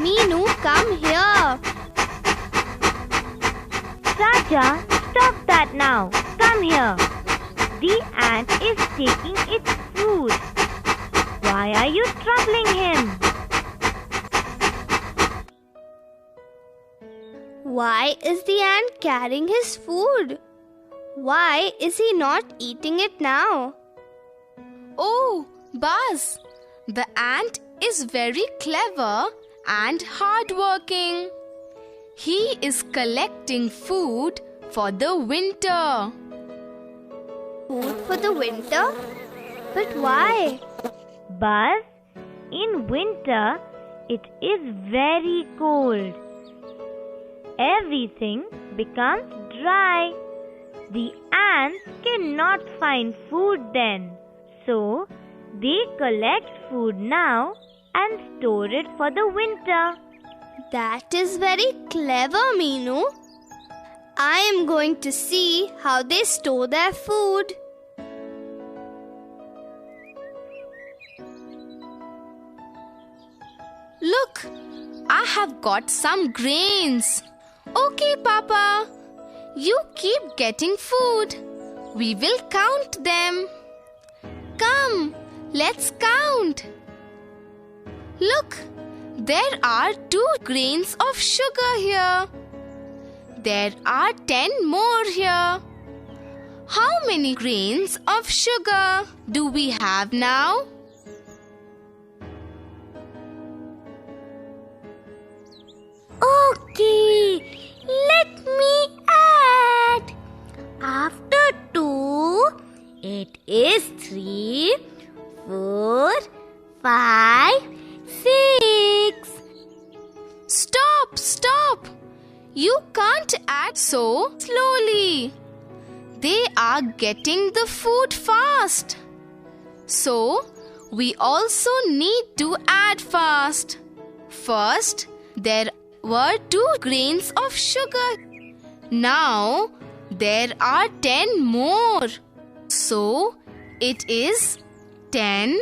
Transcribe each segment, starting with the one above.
Meenu, come here. Raja, stop that now. Come here. The ant is taking its food. Why are you troubling him? Why is the ant carrying his food? Why is he not eating it now? Oh, Buzz, the ant is very clever and hardworking. He is collecting food for the winter. Food for the winter? But why? Buzz, in winter it is very cold. Everything becomes dry. The ants cannot find food then. So, they collect food now and store it for the winter. That is very clever, Meenu. I am going to see how they store their food. Look, I have got some grains. Okay, Papa. You keep getting food. We will count them. Come, let's count. Look, there are 2 grains of sugar here. There are 10 more here. How many grains of sugar do we have now? Okay, let me add. After 2, it is 3, 4, 5, 6. Stop! You can't add so slowly. They are getting the food fast. So, we also need to add fast. First, there were 2 grains of sugar. Now, there are 10 more. So, it is 10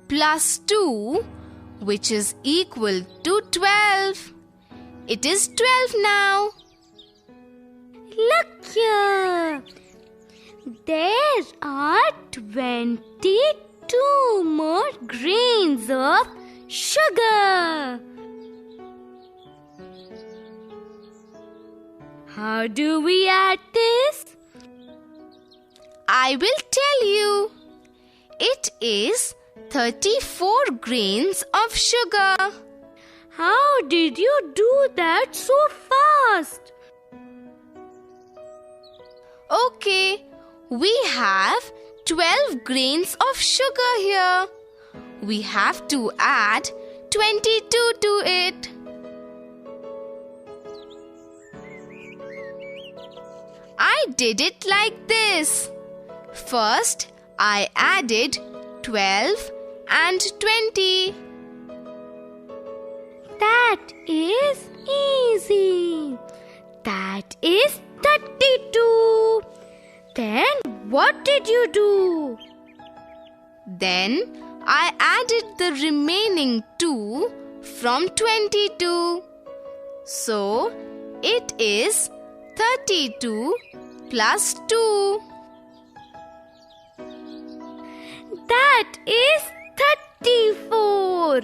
plus 2, which is equal to 12. It is 12 now. Look here. There are 22 more grains of sugar. How do we add this? I will tell you. It is 34 grains of sugar. How did you do that so fast? Okay, we have 12 grains of sugar here. We have to add 22 to it. I did it like this. First, I added 12 and 20. That is easy. That is 32. Then what did you do? Then I added the remaining 2 from 22. So it is 32 plus 2. That is 34.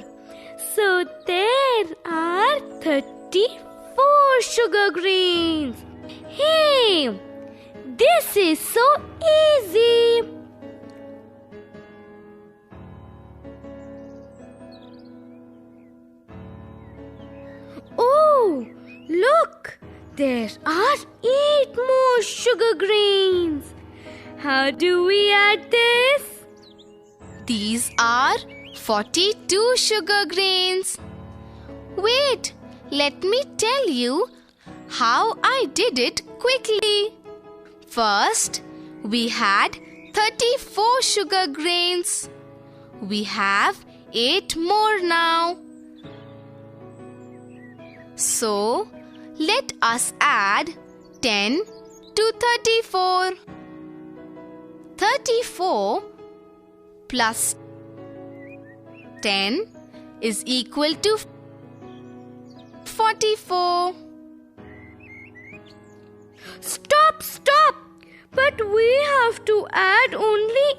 So there are 34 sugar grains. Hey, this is so easy. Oh, look, there are 8 more sugar grains. How do we add this? These are 42 sugar grains. Wait, let me tell you how I did it quickly. First, we had 34 sugar grains. We have 8 more now. So, let us add 10 to 34. 34 plus 10 is equal to 44. Stop! But we have to add only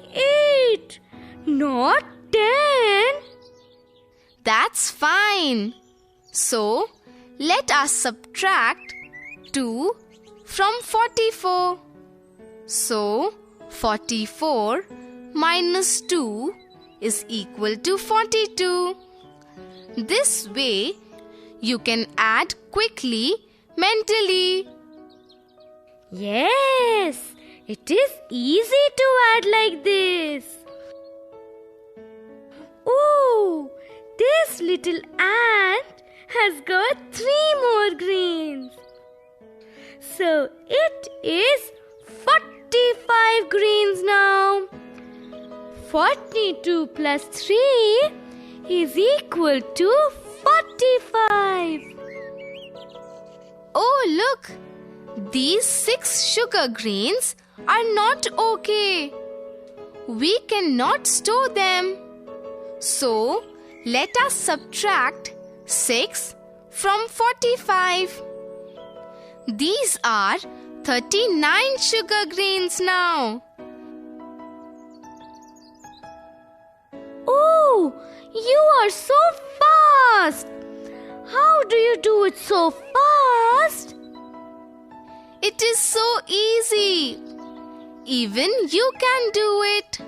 8, not 10. That's fine. So, let us subtract 2 from 44. So, 44 minus 2 is equal to 42. This way, you can add quickly mentally. Yes, it is easy to add like this. Oh, this little ant has got 3 more greens. So it is 45 greens now. 42 plus 3 is equal to 45. Oh, look! These 6 sugar grains are not okay. We cannot store them. So, let us subtract 6 from 45. These are 39 sugar grains now. Oh, you are so fast! How do you do it so fast? It is so easy. Even you can do it.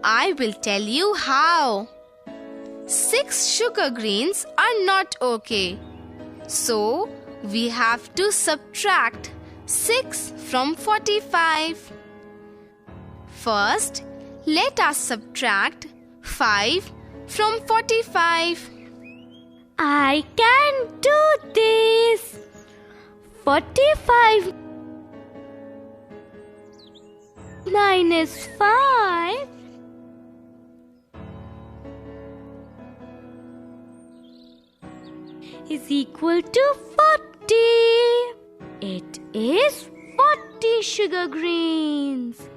I will tell you how. 6 sugar grains are not okay. So, we have to subtract 6 from 45. First, let us subtract 5 from 45. I can do this. 45 minus 5 is equal to 40. It is 40 sugar grains.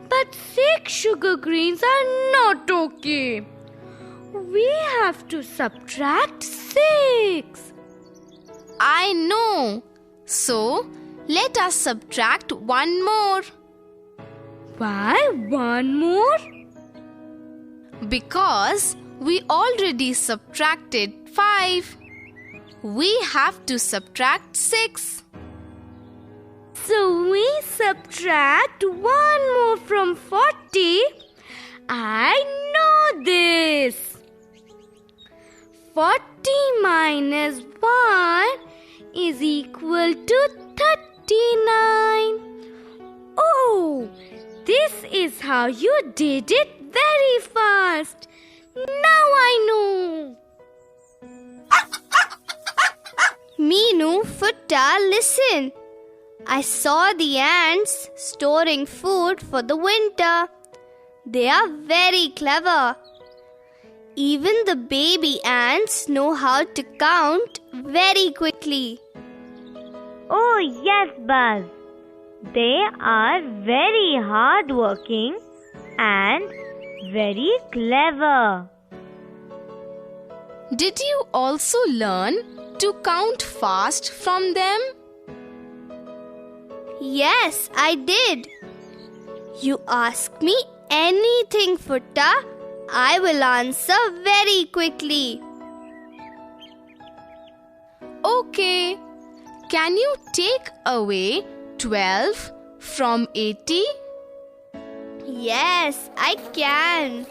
But 6 sugar grains are not okay. We have to subtract 6. I know. So, let us subtract 1 more. Why 1 more? Because we already subtracted 5. We have to subtract 6. So we subtract 1 more from 40. I know this. 40 minus 1 is equal to 39. Oh, this is how you did it very fast. Now I know. Meenu, Futta, listen. I saw the ants storing food for the winter. They are very clever. Even the baby ants know how to count very quickly. Oh yes, Buzz. They are very hardworking and very clever. Did you also learn to count fast from them? Yes, I did. You ask me anything, Futta, I will answer very quickly. Okay. Can you take away 12 from 80? Yes, I can.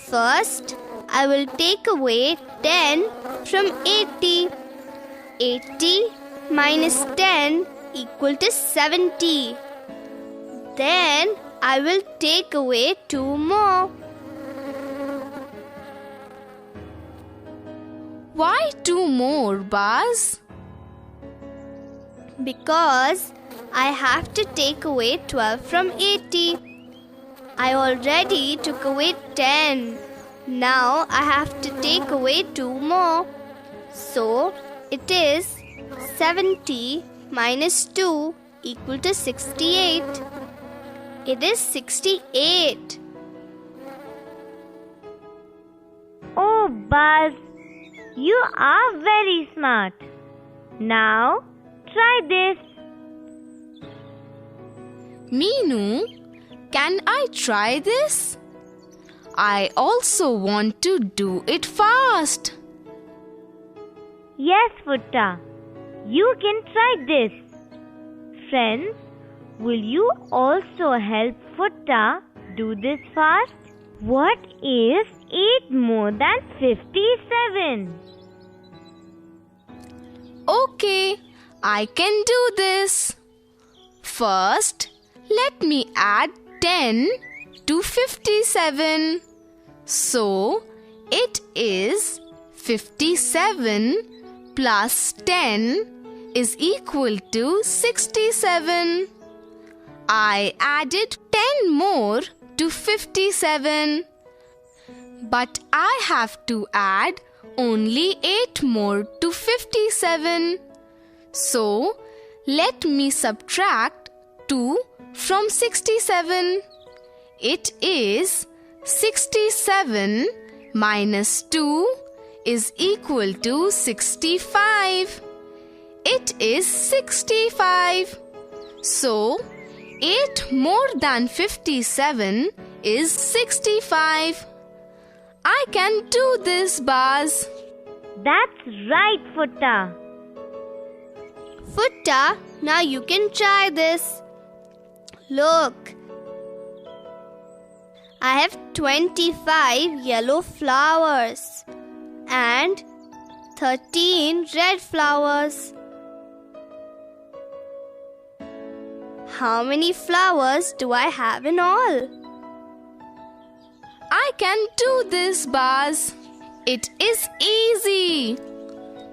First, I will take away 10 from 80. 80 minus 10 equal to 70. Then I will take away 2 more. Why 2 more, Buzz? Because I have to take away 12 from 80. I already took away 10. Now I have to take away 2 more. So it is 70 minus 2 equal to 68. It is 68. Oh, Buzz, you are very smart. Now try this. Meenu, can I try this? I also want to do it fast. Yes, Futta, you can try this. Friends, will you also help Futta do this fast? What is 8 more than 57? Okay, I can do this. First, let me add 10 to 57. So, it is 57 plus 10 is equal to 67. I added 10 more to 57. But I have to add only 8 more to 57. So, let me subtract 2 from 67. It is 67 minus 2 is equal to 65. It is 65. So, 8 more than 57 is 65. I can do this, Baz. That's right, Futta. Futta, now you can try this. Look. I have 25 yellow flowers and 13 red flowers. How many flowers do I have in all? I can do this, Baz. It is easy.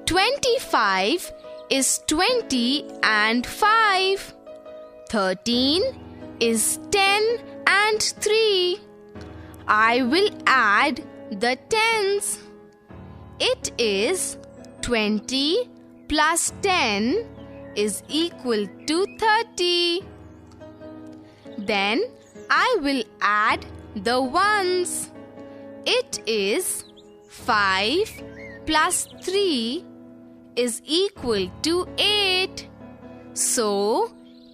25 is 20 and 5. 13 is 10 and 3. I will add the tens. It is 20 plus 10 is equal to 30. Then I will add the ones. It is 5 plus 3 is equal to 8. So,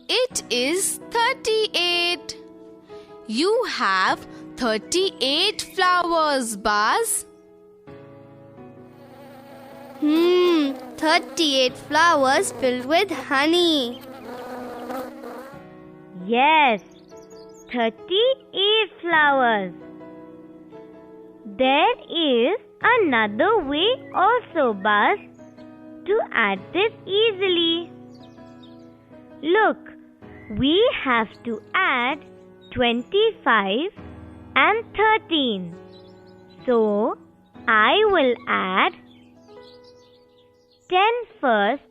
it is 38. You have 38 flowers, Baz. 38 flowers filled with honey. Yes, 38 flowers. There is another way also, Baz, to add this easily. Look, we have to add 25 and 13. So, I will add 10 first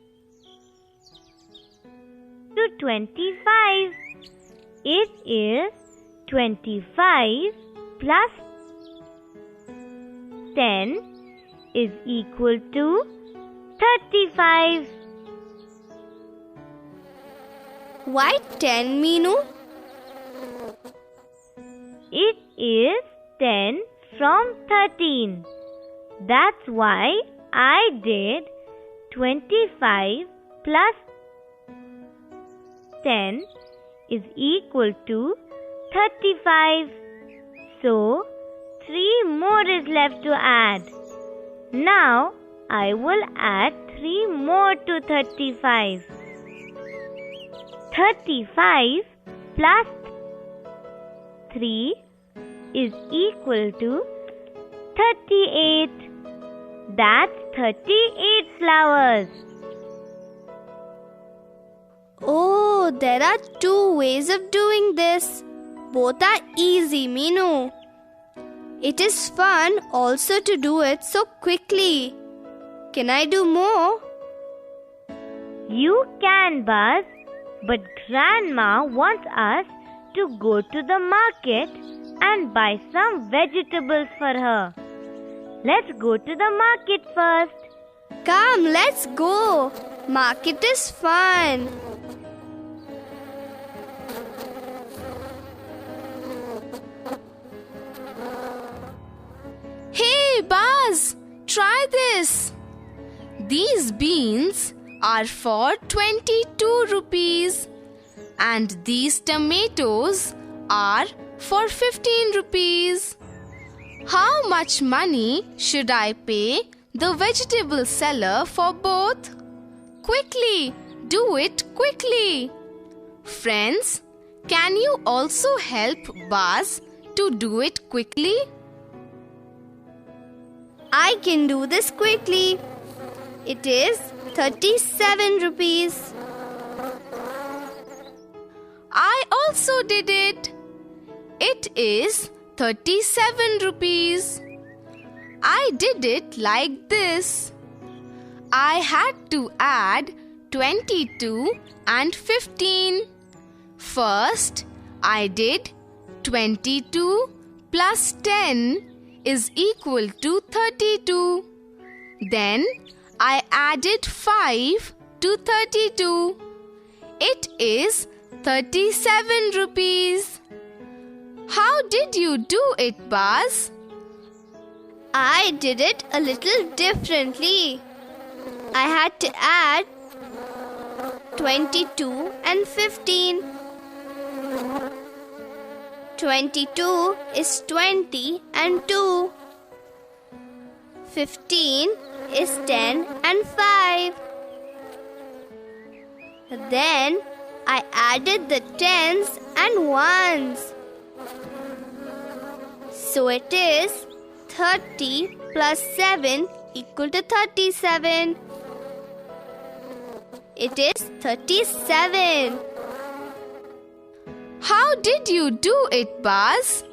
to 25. It is 25 plus 10 is equal to 35. Why 10, Meenu? It is 10 from 13. That's why I did 25 plus 10 is equal to 35. So, 3 more is left to add. Now, I will add 3 more to 35. 35 plus 3 is equal to 38. That's 38 flowers. Oh, there are 2 ways of doing this. Both are easy, Meenu. It is fun also to do it so quickly. Can I do more? You can, Baz, but Grandma wants us to go to the market and buy some vegetables for her. Let's go to the market first. Come, let's go. Market is fun. Hey, Baz, try this. These beans are for 22 rupees and these tomatoes are for 15 rupees. How much money should I pay the vegetable seller for both? Quickly, do it quickly. Friends, can you also help Baz to do it quickly? I can do this quickly. It is 37 rupees. I also did it. It is 37 rupees. I did it like this. I had to add 22 and 15. First, I did 22 plus 10 is equal to 32. Then I added 5 to 32. It is 37 rupees. How did you do it, Baz? I did it a little differently. I had to add 22 and 15. 22 is 20 and 2. 15 is 10 and 5. Then I added the tens and ones. So it is 30 plus 7 equal to 37. It is 37. How did you do it, Baz?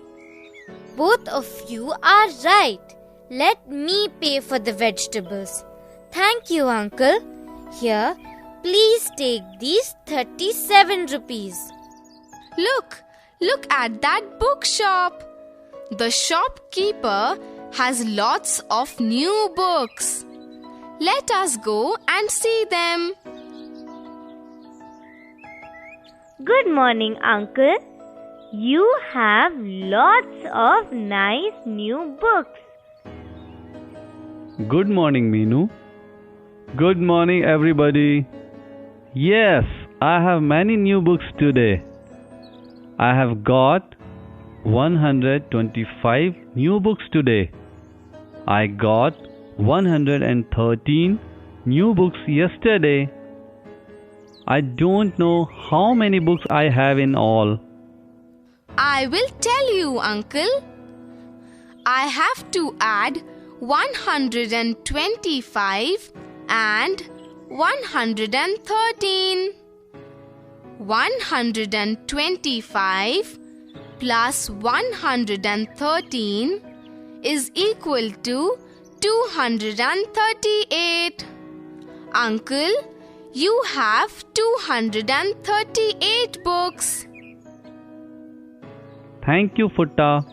Both of you are right. Let me pay for the vegetables. Thank you, Uncle. Here, please take these 37 rupees. Look at that bookshop. The shopkeeper has lots of new books. Let us go and see them. Good morning, Uncle. You have lots of nice new books. Good morning, Meenu. Good morning, everybody. Yes, I have many new books today. I have got 125 new books today. I got 113 new books yesterday. I don't know how many books I have in all. I will tell you, Uncle. I have to add 125 and 113. 125 plus 113 is equal to 238. Uncle, you have 238 books. Thank you, Futta.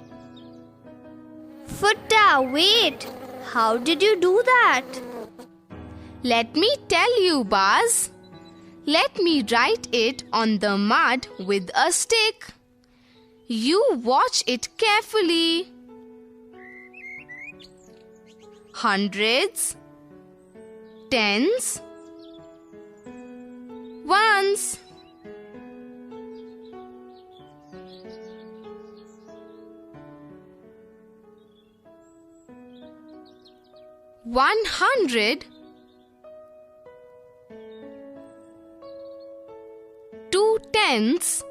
Futta, wait. How did you do that? Let me tell you, Baz. Let me write it on the mud with a stick. You watch it carefully. Hundreds, tens, ones. One hundred, two tens,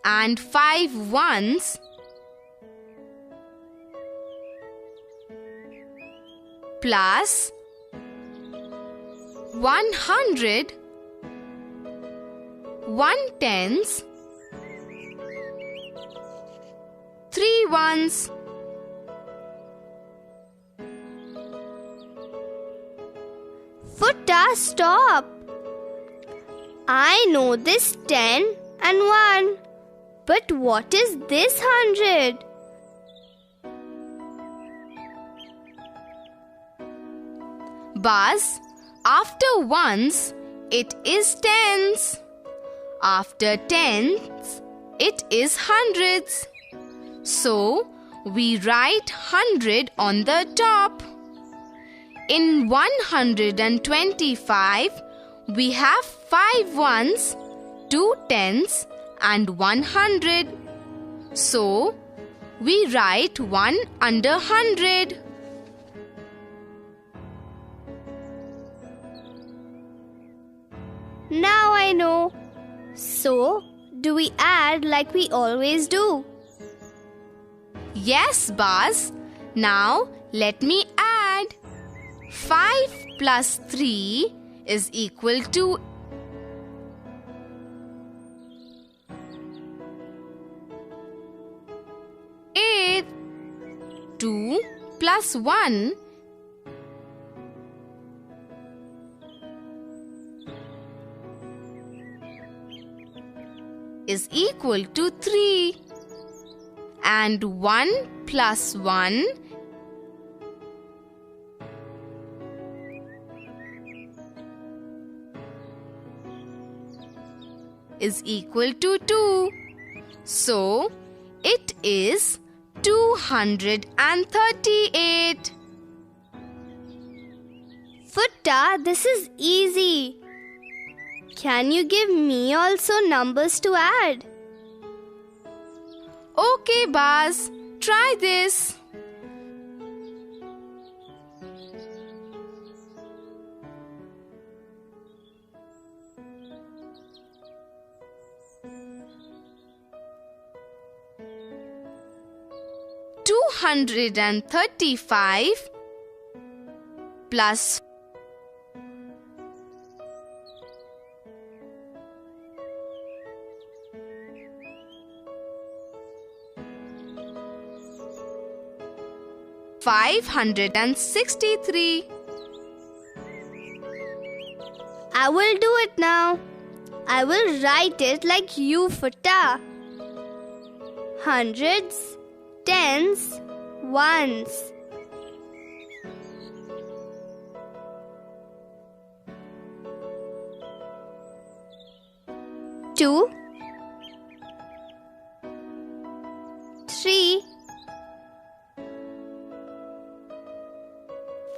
and 5 ones, plus 100, 1 tens, 3 ones. Futta, stop. I know this 10 and 1. But what is this 100? Baz, after ones, it is tens. After tens, it is hundreds. So, we write 100 on the top. In 125, we have 5 ones, 2 tens and 100. So, we write 1 under 100. Now I know. So, do we add like we always do? Yes, Baz. Now, let me add. 5 plus 3 is equal to 8. 2 plus 1 is equal to 3. And 1 plus 1 is equal to 2. So, it is 238. Futta, this is easy. Can you give me also numbers to add? Okay, Baz, try this. $235 plus 563. I will do it now. I will write it like you, Futta. Hundreds, tens, ones. Two, 3,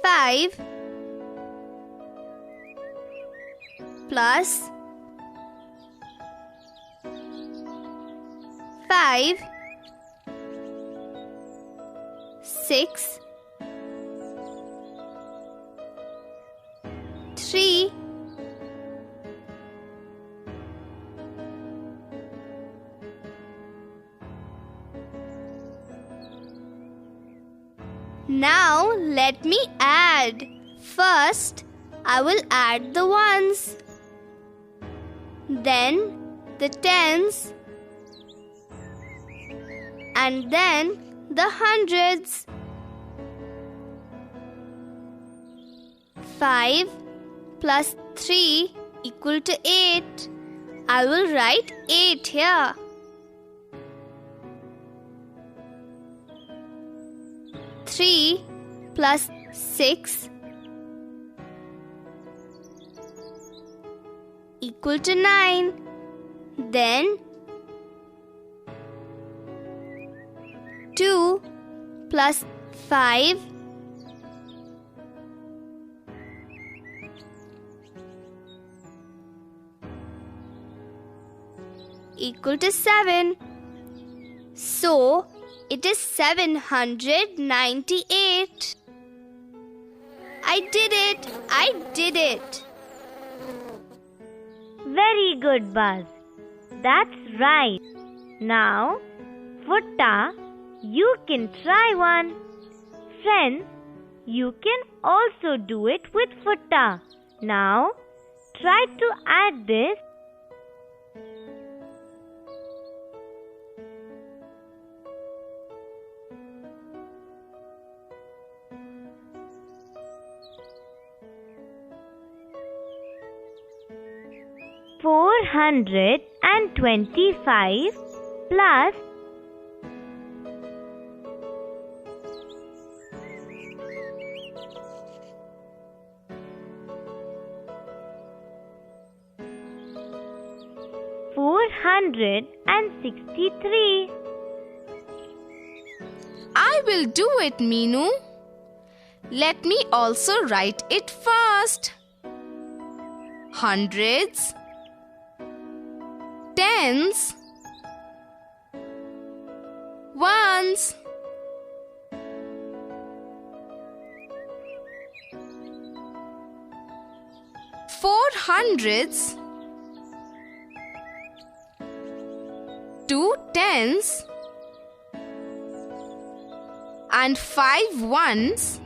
5 plus 5, 6, 3, 'Now let me add. First, I will add the ones, then the tens, and then the hundreds. 5 plus 3 equal to 8. I will write 8 here. 3 plus 6 equal to 9. Then 2 plus 5 equal to 7. So, it is 798. I did it! I did it! Very good, Buzz. That's right. Now, Futta, you can try one. Friends, you can also do it with Futta. Now, try to add this. $425 plus $463. I will do it, Meenu. Let me also write it first. Hundreds, tens, ones. Four hundreds, two tens, and 5 ones,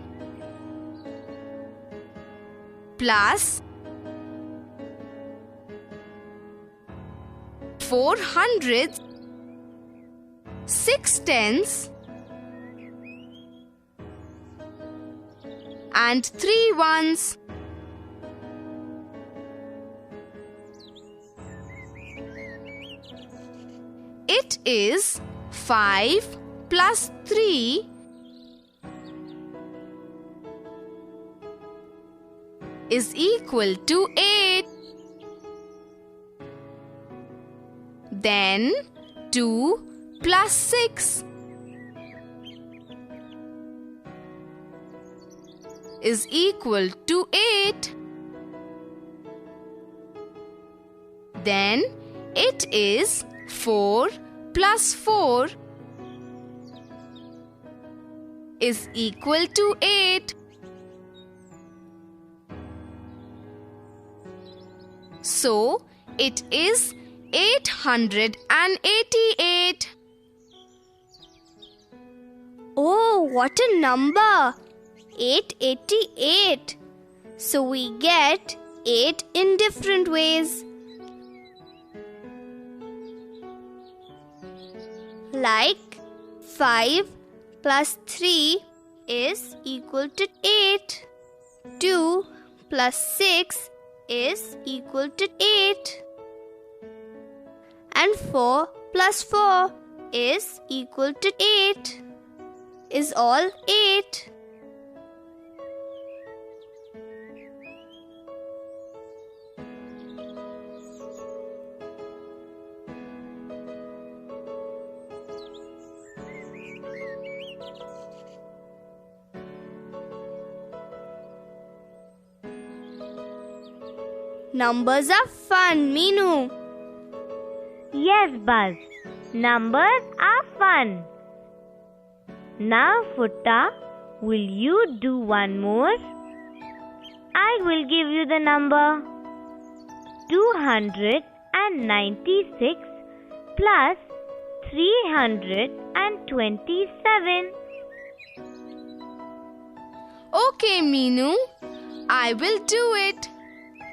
plus 4 hundreds, 6 tens, and 3 ones. It is 5 plus 3 is equal to 8. Then 2 plus 6 is equal to 8. Then it is 4 plus 4 is equal to 8. So, it is 888. Oh, what a number! 888. So we get 8 in different ways. Like 5 plus 3 is equal to 8. 2 plus 6 is equal to 8. And 4 plus 4 is equal to 8. Is all 8. Numbers are fun, Meenu. Yes, Buzz. Numbers are fun. Now, Futta, will you do one more? I will give you the number 296 plus 327. Okay, Meenu, I will do it.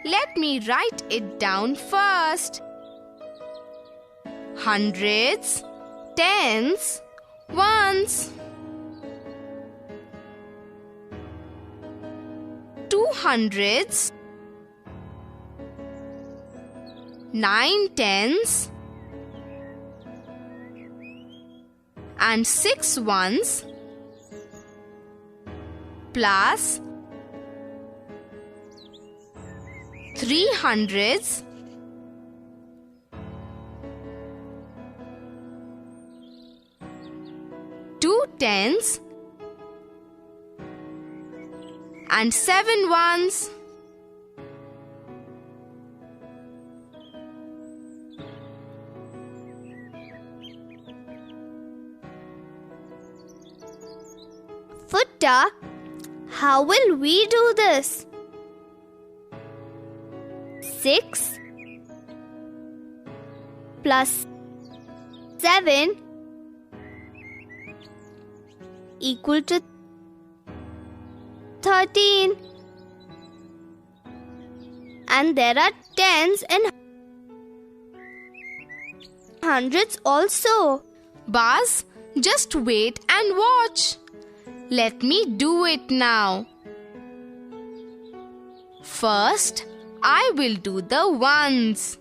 Let me write it down first. Hundreds, tens, ones. 200s, 9 tens, and 6 ones, plus 300s, 2 tens, and 7 ones. Futta, how will we do this? 6 plus 7 equal to 13. And there are tens and hundreds also. Buzz, just wait and watch. Let me do it now. First, I will do the ones.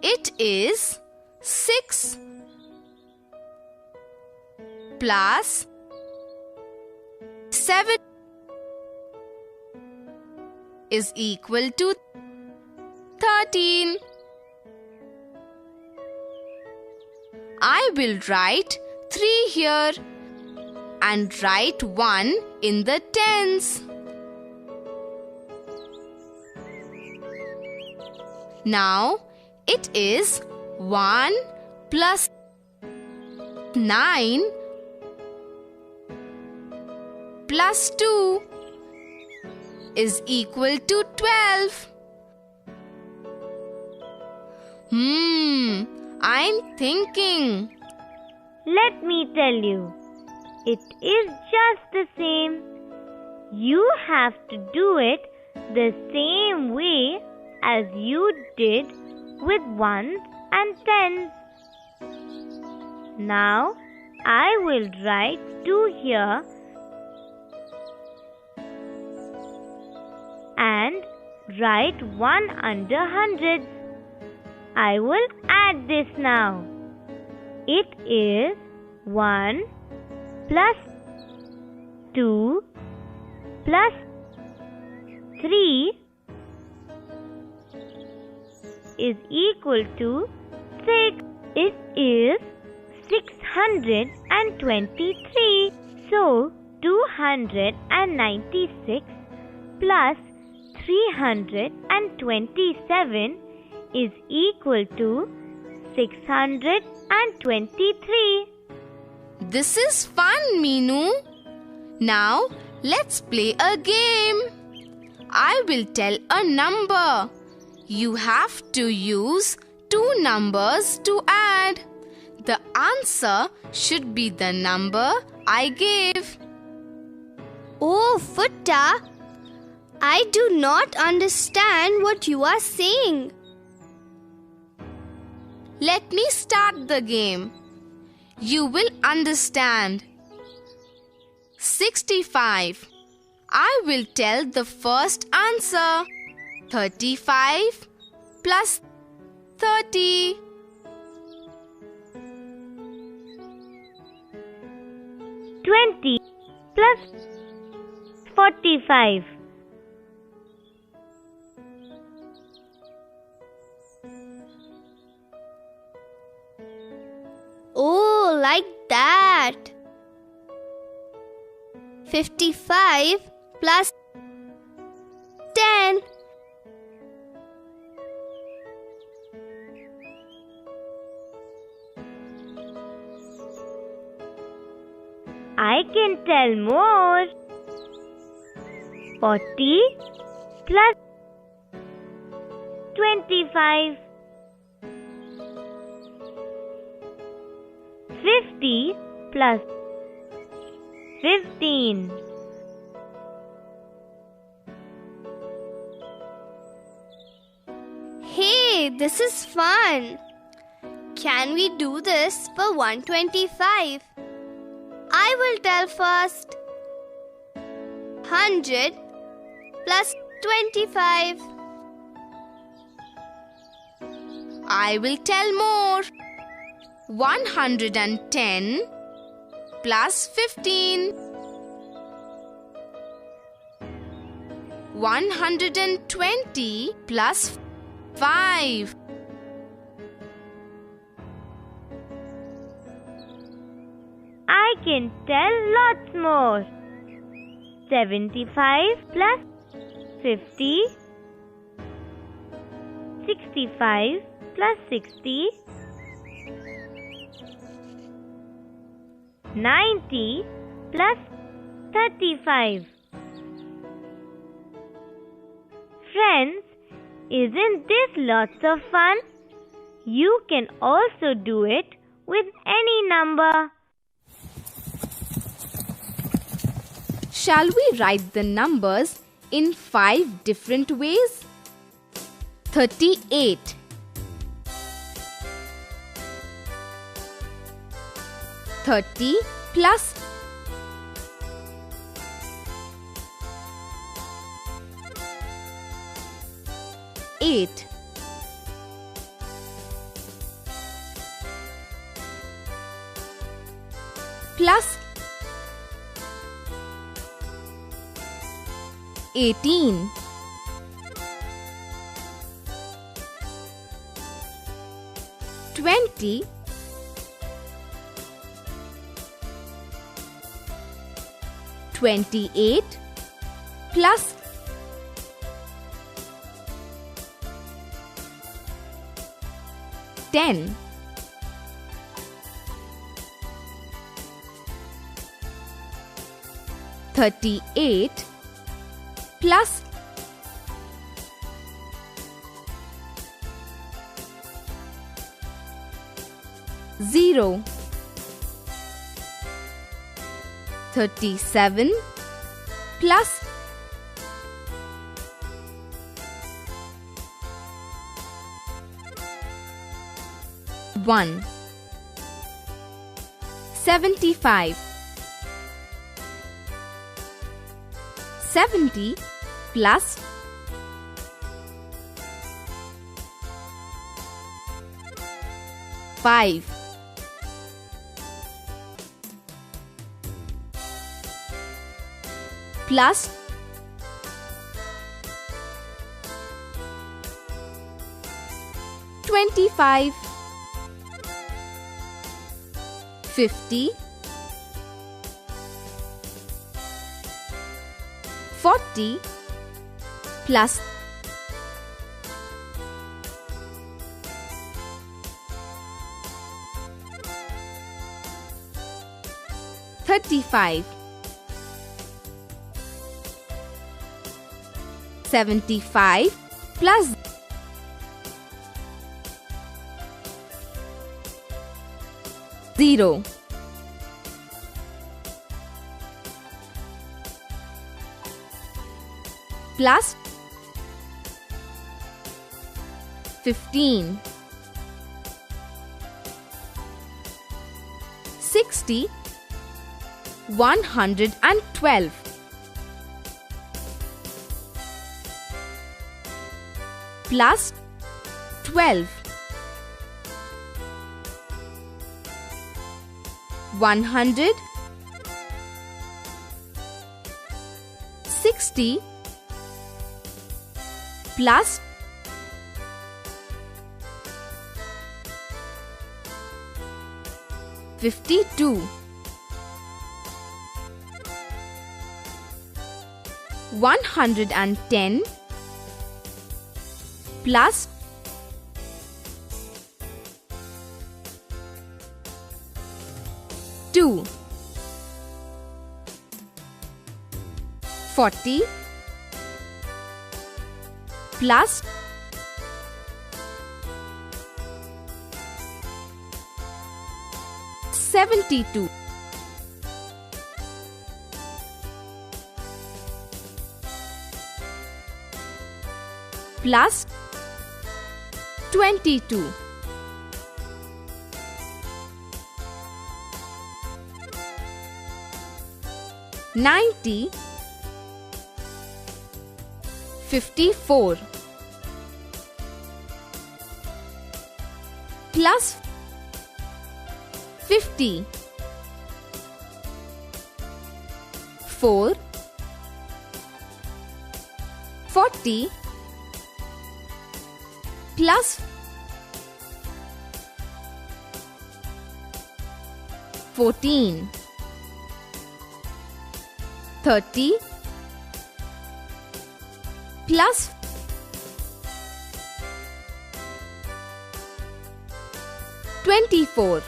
It is 6 plus 7 is equal to 13. I will write 3 here and write 1 in the tens. Now it is 1 plus 9 plus 2 is equal to 12. I'm thinking. Let me tell you, it is just the same. You have to do it the same way as you did with ones and tens. Now, I will write 2 here and write 1 under hundreds. I will add this now. It is 1 plus 2 plus 3 is equal to 6. It is 623. So 296 plus 327 is equal to 623. This is fun, Meenu. Now let's play a game. I will tell a number. You have to use 2 numbers to add. The answer should be the number I gave. Oh, Futta, I do not understand what you are saying. Let me start the game. You will understand. 65. I will tell the first answer. 35 plus 30. 20 plus 45. Oh, like that. 55 plus 10. I can tell more. 40 plus 25. 50 plus 15. Hey, this is fun. Can we do this for 125? I will tell first. 100 plus 25. I will tell more. 110 plus 15. 120 plus 5. I can tell lots more. 75 plus 50. 65 plus 60. 90 plus 35. Friends, isn't this lots of fun? You can also do it with any number. Shall we write the numbers in 5 different ways? 38. 30 plus 8. 18. 20 28 plus 10. 38 plus 0. 37 plus 1. 75. 70 plus 5. 'Plus 25. 50. 40 plus 35. 75 plus 0. 15. 60. 112. 12. 100. 60 plus 52. 110 plus 2. 40 plus 72. 22. 90. 54 plus 50. 4. 40 plus 14. 30 plus 24.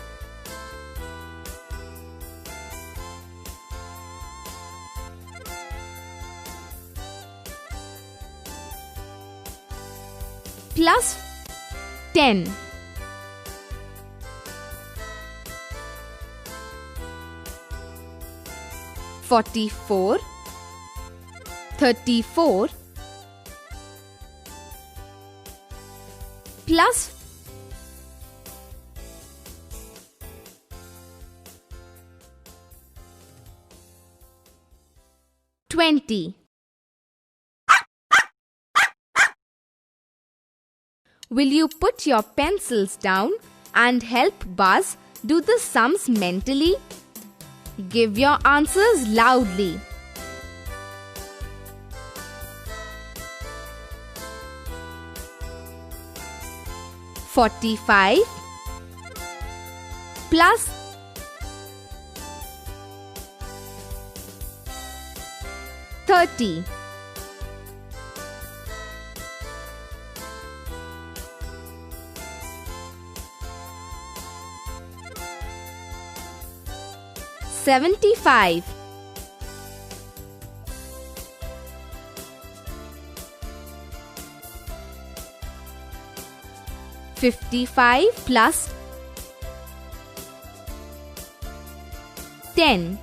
10. 44. 34 plus 20. Will you put your pencils down and help Buzz do the sums mentally? Give your answers loudly. "45 plus 30. 75. 55 plus 10.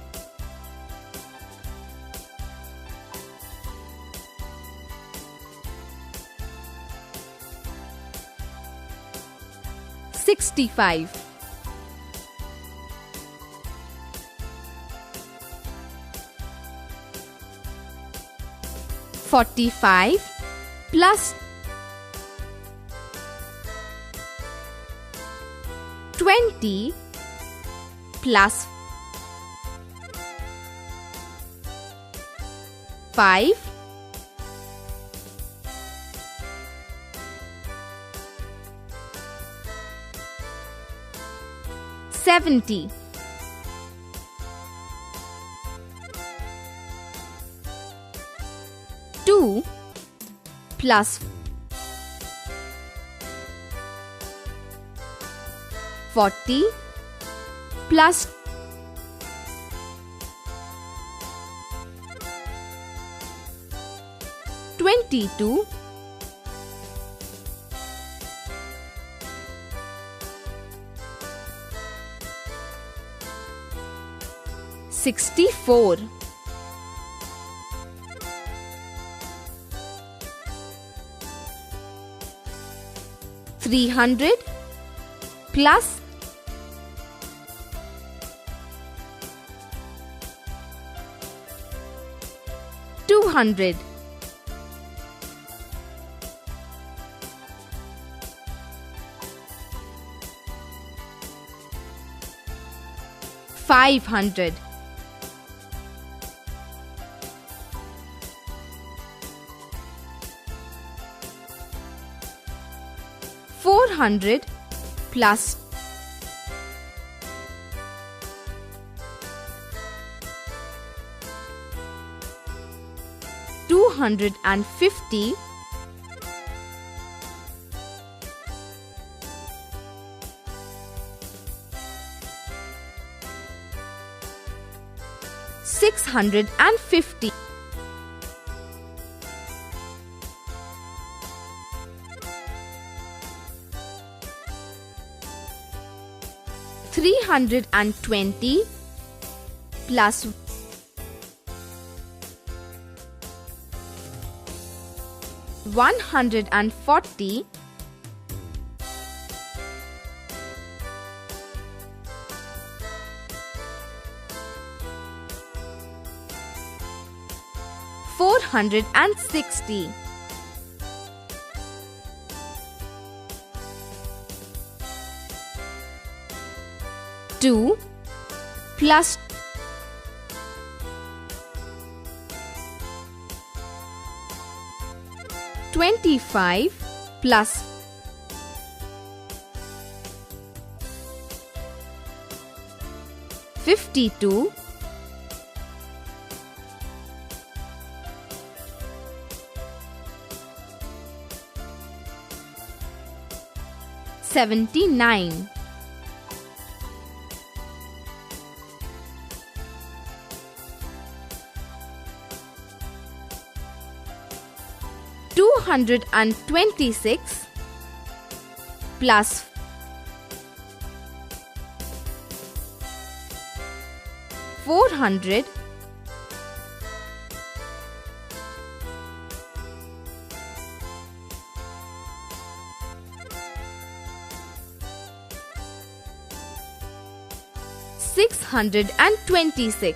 65. 45 plus 20 plus 5 70. 2 plus 40 plus 22 64. 300 plus 200. 500. 400 plus 250 650. 320 plus 140 460. 2 plus 25 plus 52 79. 226 plus 400 626.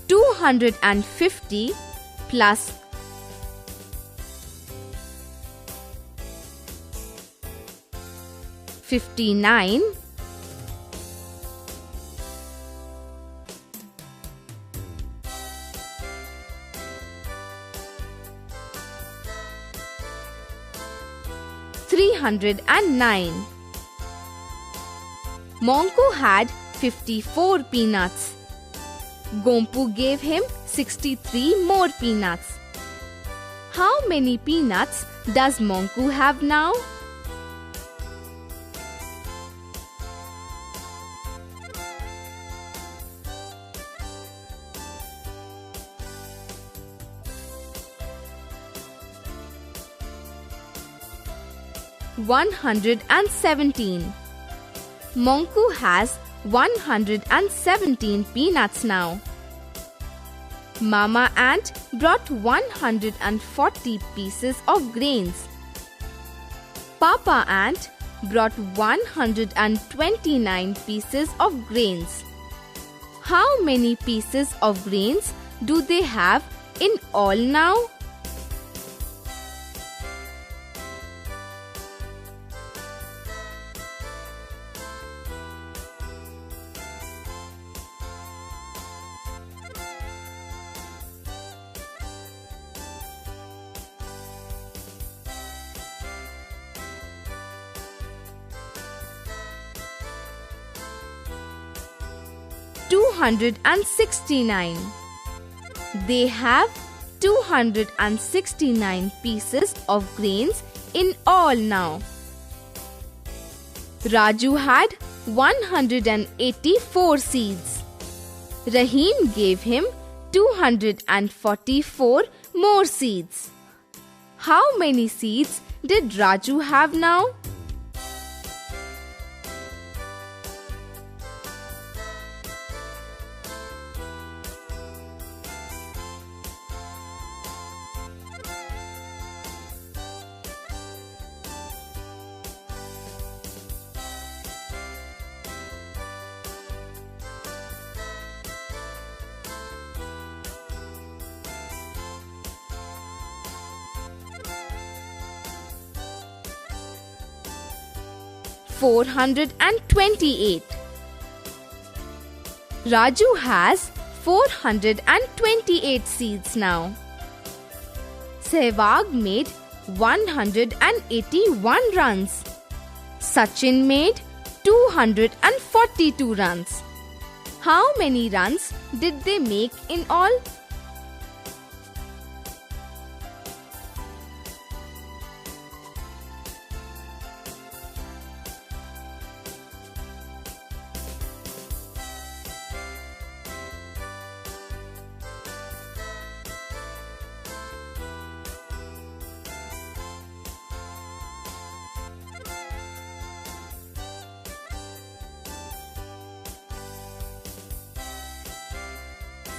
250 plus 59 300 309. Monku had 54 peanuts. Gompu gave him 63 more peanuts. How many peanuts does Monku have now? $117. Monku has 117 peanuts now. Mama Ant brought 140 pieces of grains. Papa Ant brought 129 pieces of grains. How many pieces of grains do they have in all now? $269. They have 269 pieces of grains in all now. Raju had 184 seeds. Rahim gave him 244 more seeds. How many seeds did Raju have now? $428. Raju has 428 seeds now. Sehwag made 181 runs. Sachin made 242 runs. How many runs did they make in all?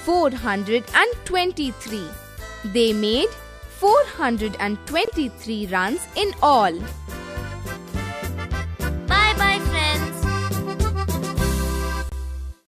$423. They made 423 runs in all.